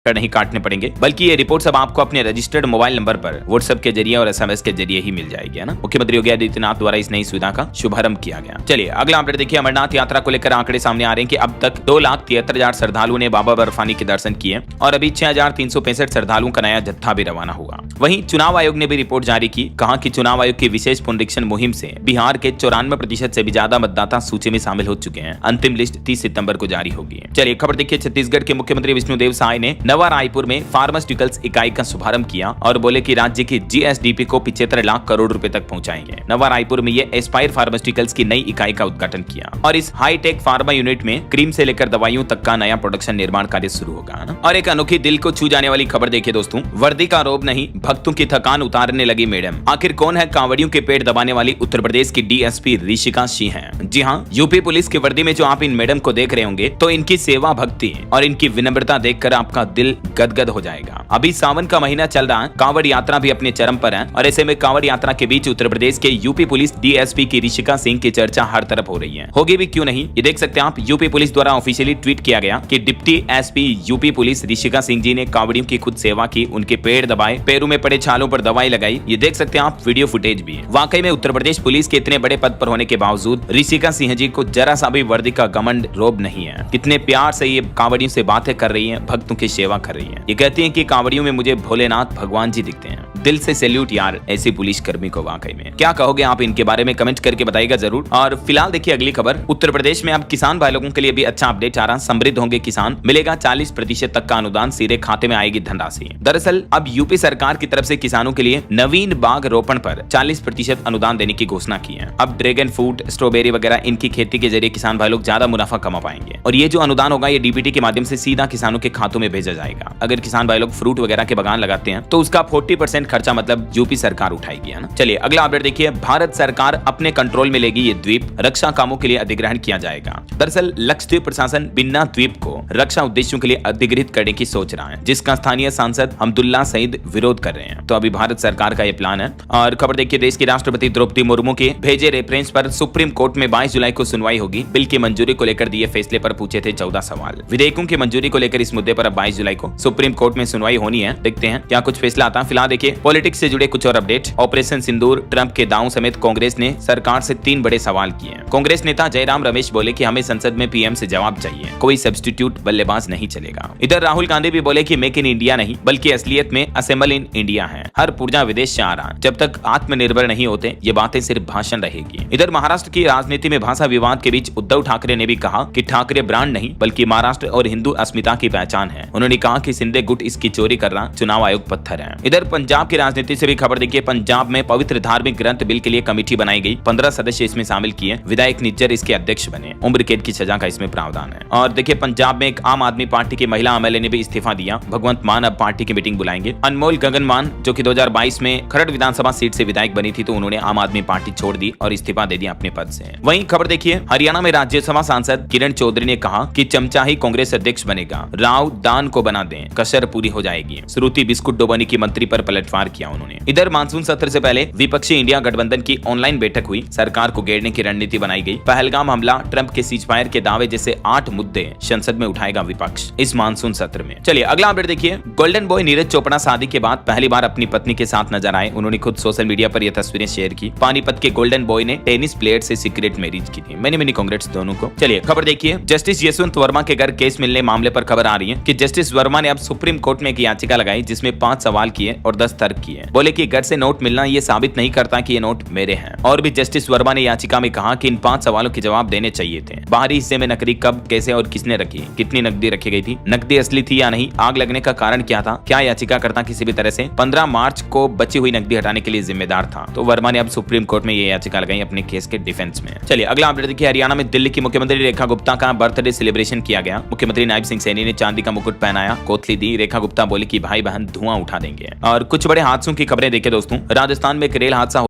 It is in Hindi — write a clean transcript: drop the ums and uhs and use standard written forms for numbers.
नहीं काटने पड़ेंगे, बल्कि ये रिपोर्ट अब आपको अपने रजिस्टर्ड मोबाइल नंबर पर व्हाट्सएप के जरिए और एसएमएस के जरिए ही मिल जाएगी, है ना। मुख्यमंत्री योगी आदित्यनाथ द्वारा इस नई सुविधा का शुभारंभ किया गया। चलिए अगला अपडेट देखिए, अमरनाथ यात्रा को लेकर आंकड़े सामने आ रहे हैं कि अब तक 2,73,000 श्रद्धालुओं ने बाबा बर्फानी के दर्शन किए और अभी 6,365 श्रद्धालुओं का नया जत्था भी रवाना हुआ। वहीं चुनाव आयोग ने भी रिपोर्ट जारी की, कहा कि चुनाव आयोग की विशेष पुनरीक्षण मुहिम से बिहार के 94% से भी ज्यादा मतदाता सूची में शामिल हो चुके हैं। अंतिम लिस्ट 30 सितंबर को जारी होगी। चलिए खबर देखिए, छत्तीसगढ़ के मुख्यमंत्री विष्णुदेव साय ने नवा रायपुर में फार्मास्यूटिकल्स इकाई का शुभारंभ किया और बोले कि राज्य की जीएसडीपी को 75 लाख करोड़ रुपए तक पहुंचाएंगे। नवा रायपुर में ये एस्पायर फार्मास्यूटिकल्स की नई इकाई का उद्घाटन किया और इस हाईटेक फार्मा यूनिट में क्रीम से लेकर दवाइयों तक का नया प्रोडक्शन निर्माण कार्य शुरू होगा। और एक अनोखी दिल को छू जाने वाली खबर देखिए दोस्तों, वर्दी का रोब नहीं, भक्तों की थकान उतारने लगी मैडम। आखिर कौन है कांवड़ियों के पेट दबाने वाली उत्तर प्रदेश की डीएसपी ऋषिका सिंह है। जी हाँ, यूपी पुलिस की वर्दी में जो आप इन मैडम को देख रहे होंगे, तो इनकी सेवा भक्ति और इनकी विनम्रता देखकर आपका दिल गदगद हो जाएगा। अभी सावन का महीना चल रहा है, कांवड़ यात्रा भी अपने चरम पर है और ऐसे में कांवड़ यात्रा के बीच उत्तर प्रदेश के यूपी पुलिस डीएसपी की ऋषिका सिंह की चर्चा हर तरफ हो रही है। होगी भी क्यों नहीं, ये देख सकते हैं आप। यूपी पुलिस द्वारा ऑफिशियली ट्वीट किया गया कि deputy SP UP police Rishika Singh ji ने कांवड़ियों की खुद सेवा की, उनके पेड़ दबाए, पैरों में पड़े छालों पर दवाई लगाई। ये देख सकते हैं आप, वीडियो फुटेज भी है। वाकई में उत्तर प्रदेश पुलिस के इतने बड़े पद पर होने के बावजूद ऋषिका सिंह जी को जरा सा भी वर्दी का घमंड रोब नहीं है। कितने प्यार से ये कांवड़ियों से बातें कर रही है, भक्तों की सेवा कर रही है। ये कहती है कि कांवड़ियों में मुझे भोलेनाथ भगवान जी दिखते हैं। दिल से सैल्यूट यार ऐसी पुलिस कर्मी को। वाकई में क्या कहोगे आप इनके बारे में, कमेंट करके बताइएगा जरूर। और फिलहाल देखिए अगली खबर, उत्तर प्रदेश में अब किसान भाई लोगों के लिए भी अच्छा अपडेट आ रहा। समृद्ध होंगे किसान, मिलेगा 40% तक का अनुदान, सीधे खाते में आएगी धनराशि। दरअसल अब यूपी सरकार की तरफ से किसानों के लिए नवीन बाग रोपण पर 40% अनुदान देने की घोषणा की है। अब ड्रैगन फ्रूट, स्ट्रॉबेरी वगैरह इनकी खेती के जरिए किसान भाई लोग ज्यादा मुनाफा कमा पाएंगे और ये जो अनुदान होगा ये डीबीटी के माध्यम से सीधा किसानों के खातों में भेजा जाएगा। अगर किसान भाई लोग फ्रूट वगैरह के बागान लगाते हैं तो उसका 40% खर्चा मतलब यूपी सरकार उठाएगी, है ना। चलिए अगला अपडेट देखिए, भारत सरकार अपने कंट्रोल में लेगी ये द्वीप, रक्षा कामों के लिए अधिग्रहण किया जाएगा। दरअसल लक्षद्वीप प्रशासन बिन्ना द्वीप को रक्षा उद्देश्यों के लिए अधिग्रहित करने की सोच रहा है, जिसका स्थानीय सांसद हमदुल्ला सईद विरोध कर रहे हैं। तो अभी भारत सरकार का ये प्लान है। और खबर देखिए, देश की राष्ट्रपति द्रौपदी मुर्मू के भेजे रेफरेंस पर सुप्रीम कोर्ट में 22 जुलाई को सुनवाई होगी। बिल की मंजूरी को लेकर दिए फैसले पर पूछे थे 14 सवाल। विधेयकों की मंजूरी को लेकर इस मुद्दे पर अब 22 जुलाई को सुप्रीम कोर्ट में सुनवाई होनी है। देखते हैं क्या कुछ फैसला आता है। फिलहाल देखिए पॉलिटिक्स से जुड़े कुछ और अपडेट। ऑपरेशन सिंदूर, ट्रंप के दांव समेत कांग्रेस ने सरकार से 3 बड़े सवाल किए हैं। कांग्रेस नेता जयराम रमेश बोले कि हमें संसद में पीएम से जवाब चाहिए, कोई सब्स्टिट्यूट बल्लेबाज नहीं चलेगा। इधर राहुल गांधी भी बोले कि मेक इन इंडिया नहीं बल्कि असलियत में असेंबल इन इंडिया है। हर पुर्जा विदेश से आ रहा, जब तक आत्मनिर्भर नहीं होते ये बातें सिर्फ भाषण रहेगी। इधर महाराष्ट्र की राजनीति में भाषा विवाद के बीच उद्धव ठाकरे ने भी कहा कि ठाकरे ब्रांड नहीं बल्कि महाराष्ट्र और हिंदू अस्मिता की पहचान है। उन्होंने कहा कि शिंदे गुट इसकी चोरी कर रहा, चुनाव आयोग पत्थर है। इधर पंजाब की राजनीति से भी खबर देखिए, पंजाब में पवित्र धार्मिक ग्रंथ बिल के लिए कमेटी बनाई गई। 15 सदस्य इसमें शामिल किए। विधायक निज्जर इसके अध्यक्ष बने। उम्र कैद की सजा का इसमें प्रावधान है। और देखिए पंजाब में एक आम आदमी पार्टी की महिला एमएलए ने भी इस्तीफा दिया। भगवंत मान अब पार्टी की मीटिंग बुलाएंगे। अनमोल गगन मान जो कि 2022 में खरड़ विधानसभा सीट से विधायक बनी थी, तो उन्होंने आम आदमी पार्टी छोड़ दी और इस्तीफा दे दिया अपने पद से। वहीं खबर देखिए, हरियाणा में राज्यसभा सांसद किरण चौधरी ने कहा कि चमचा ही कांग्रेस अध्यक्ष बनेगा, राव दान को बना दें, कसर पूरी हो जाएगी। श्रुति बिस्कुट डोबानी की मंत्री पर पलटवार किया उन्होंने। इधर मानसून सत्र से पहले विपक्षी इंडिया गठबंधन की ऑनलाइन बैठक हुई। सरकार को घेरने की रणनीति बनाई गई। पहलगाम हमला, ट्रंप के सीजफायर के दावे जैसे 8 मुद्दे संसद में उठाएगा विपक्ष इस मानसून सत्र में। चलिए अगला अपडेट देखिए, गोल्डन बॉय नीरज चोपड़ा शादी के बाद पहली बार अपनी पत्नी के साथ नजर आए। उन्होंने खुद सोशल मीडिया पर यह तस्वीरें शेयर की। पानीपत के गोल्डन बॉय ने टेनिस प्लेयर से सीक्रेट मैरिज की थी। मैंने कांग्रेट्स दोनों को। चलिए खबर देखिए, जस्टिस यशवंत वर्मा के घर केस मिलने मामले पर खबर आ रही है कि जस्टिस वर्मा ने अब सुप्रीम कोर्ट में एक याचिका लगाई, जिसमें 5 सवाल किए और 10 तर्क किए। बोले कि घर से नोट मिलना ये साबित नहीं करता कि ये नोट मेरे हैं। और भी जस्टिस वर्मा ने याचिका में कहा कि इन 5 सवालों के जवाब देने चाहिए थे। बाहरी हिस्से में नकदी कब, कैसे और किसने रखी, कितनी नकदी रखी गई थी, नकदी असली थी या नहीं, आग लगने का कारण क्या था, क्या याचिकाकर्ता किसी भी तरह से 15 मार्च को बची हुई नकदी हटाने के लिए जिम्मेदार था। तो वर्मा ने अब सुप्रीम कोर्ट में ये याचिका लगाई अपने केस के डिफेंस में। चलिए अगला अपडेट देखिए, हरियाणा में दिल्ली की मुख्यमंत्री रेखा गुप्ता का बर्थडे सेलिब्रेशन किया गया। मुख्यमंत्री नायब सिंह सैनी ने चांदी का मुकुट पहनाया, कोथली दी। रेखा गुप्ता बोली कि भाई बहन धुआं उठा देंगे। और कुछ बड़े हादसों की खबरें देखे दोस्तों, राजस्थान में एक रेल हादसा